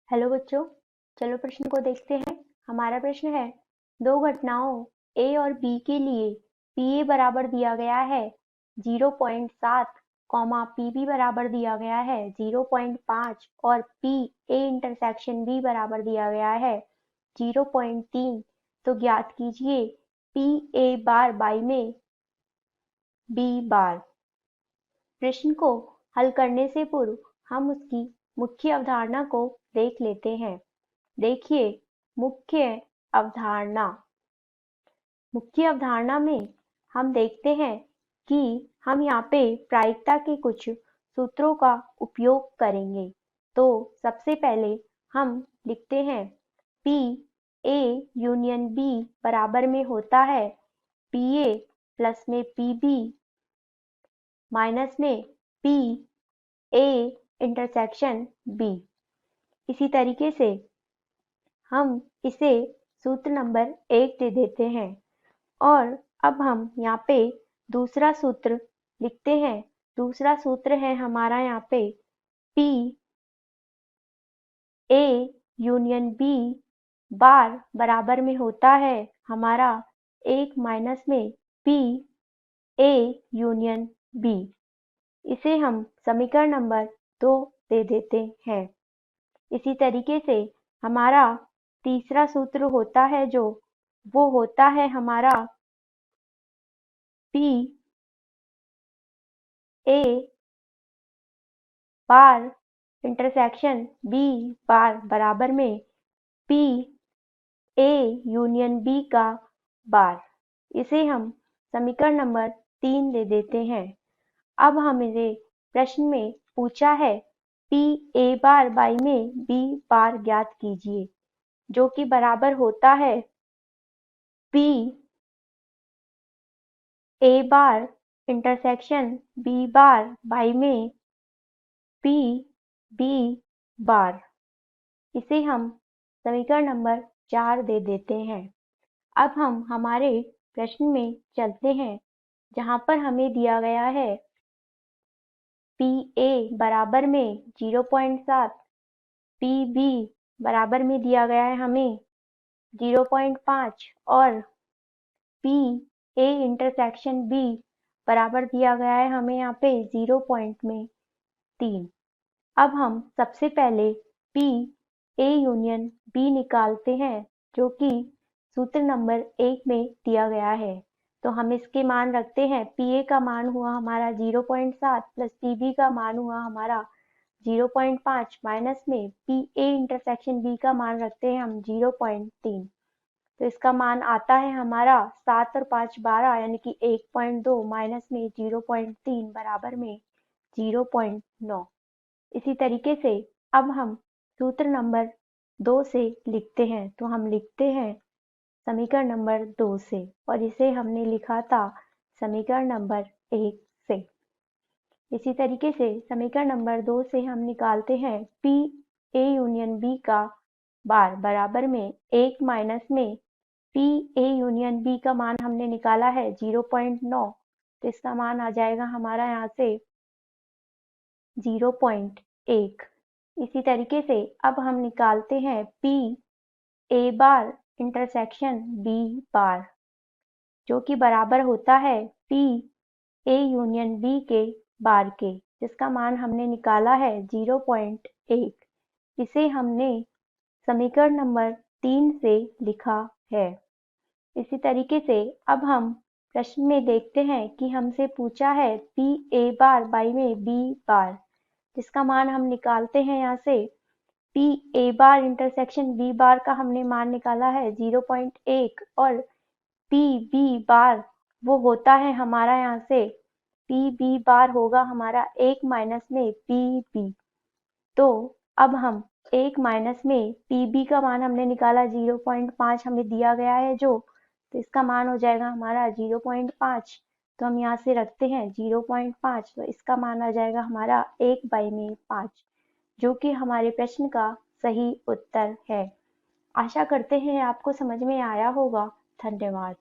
Hello बच्चों, चलो प्रश्न को देखते हैं। हमारा प्रश्न है, दो घटनाओं ए और बी के लिए पी ए बराबर दिया गया है 0.7, पी बी बराबर दिया गया है 0.5 और पी ए इंटरसेक्शन बी बराबर दिया गया है 0.3। तो ज्ञात कीजिए पी ए बार बाई में बी बार। प्रश्न को हल करने से पूर्व हम उसकी मुख्य अवधारणा को देख लेते हैं। देखिए, मुख्य अवधारणा। मुख्य अवधारणा में हम देखते हैं कि हम यहाँ पे प्रायिकता के कुछ सूत्रों का उपयोग करेंगे। तो सबसे पहले हम लिखते हैं पी ए यूनियन बी बराबर में होता है पी ए प्लस में पी बी माइनस में पी ए इंटरसेक्शन बी। इसी तरीके से हम इसे सूत्र नंबर 1 दे देते हैं और अब हम यहाँ पे दूसरा सूत्र लिखते हैं। दूसरा सूत्र है हमारा यहाँ पे P A union B bar बराबर में होता है हमारा 1 माइनस में पी ए यूनियन बी। इसे हम समीकरण नंबर 2 दे देते हैं। इसी तरीके से हमारा तीसरा सूत्र होता है वो होता है हमारा P A bar intersection B bar बराबर में पी ए यूनियन बी का बार। इसे हम समीकरण नंबर 3 दे देते हैं। अब हमें प्रश्न में पूछा है पी ए बार बाई में बी बार ज्ञात कीजिए, जो कि बराबर होता है P A bar intersection B bar by में पी बी बार। इसे हम समीकरण नंबर 4 दे देते हैं। अब हम हमारे प्रश्न में चलते हैं, जहां पर हमें दिया गया है पी ए बराबर में 0.7, पी बी बराबर में दिया गया है हमें 0.5 और पी ए इंटरसेक्शन बी बराबर दिया गया है हमें यहाँ पे 0.3। अब हम सबसे पहले पी ए यूनियन बी निकालते हैं, जो कि सूत्र नंबर 1 में दिया गया है। तो हम इसके मान रखते हैं, पी ए का मान हुआ हमारा 0.7 प्लस पी बी का मान हुआ हमारा 0.5 माइनस में पी ए इंटरसेक्शन बी का मान रखते हैं हम 0.3। तो इसका मान आता है हमारा 7 और 5 12 यानी कि 1.2 माइनस में 0.3 बराबर में 0.9। इसी तरीके से अब हम सूत्र नंबर 2 से लिखते हैं। तो हम लिखते हैं समीकरण नंबर 2 से, और इसे हमने लिखा था समीकरण नंबर 1 से। इसी तरीके से समीकरण नंबर 2 से हम निकालते हैं पी ए यूनियन बी का बार बराबर में 1 माइनस में पी ए यूनियन बी का मान हमने निकाला है 0.9। तो इसका मान आ जाएगा हमारा यहाँ से 0.1। इसी तरीके से अब हम निकालते हैं P A bar intersection B bar, जो कि बराबर होता है पी ए यूनियन बी के बार के, जिसका मान हमने निकाला है 0.1। इसे हमने समीकरण नंबर 3 से लिखा है। इसी तरीके से अब हम प्रश्न में देखते हैं कि हमसे पूछा है पी ए बार बाई में बी बार, जिसका मान हम निकालते हैं यहाँ से P A bar intersection B bar का हमने मान निकाला है 0.1 और पी बी बार वो होता है हमारा यहाँ से पी बी बार होगा हमारा 1 माइनस में पी बी। तो अब हम 1 माइनस में पी बी का मान हमने निकाला 0.5 हमें दिया गया है तो इसका मान हो जाएगा हमारा 0.5। तो हम यहाँ से रखते हैं 0.5, तो इसका मान आ जाएगा हमारा 1 बाई में 5, जो कि हमारे प्रश्न का सही उत्तर है। आशा करते हैं आपको समझ में आया होगा। धन्यवाद।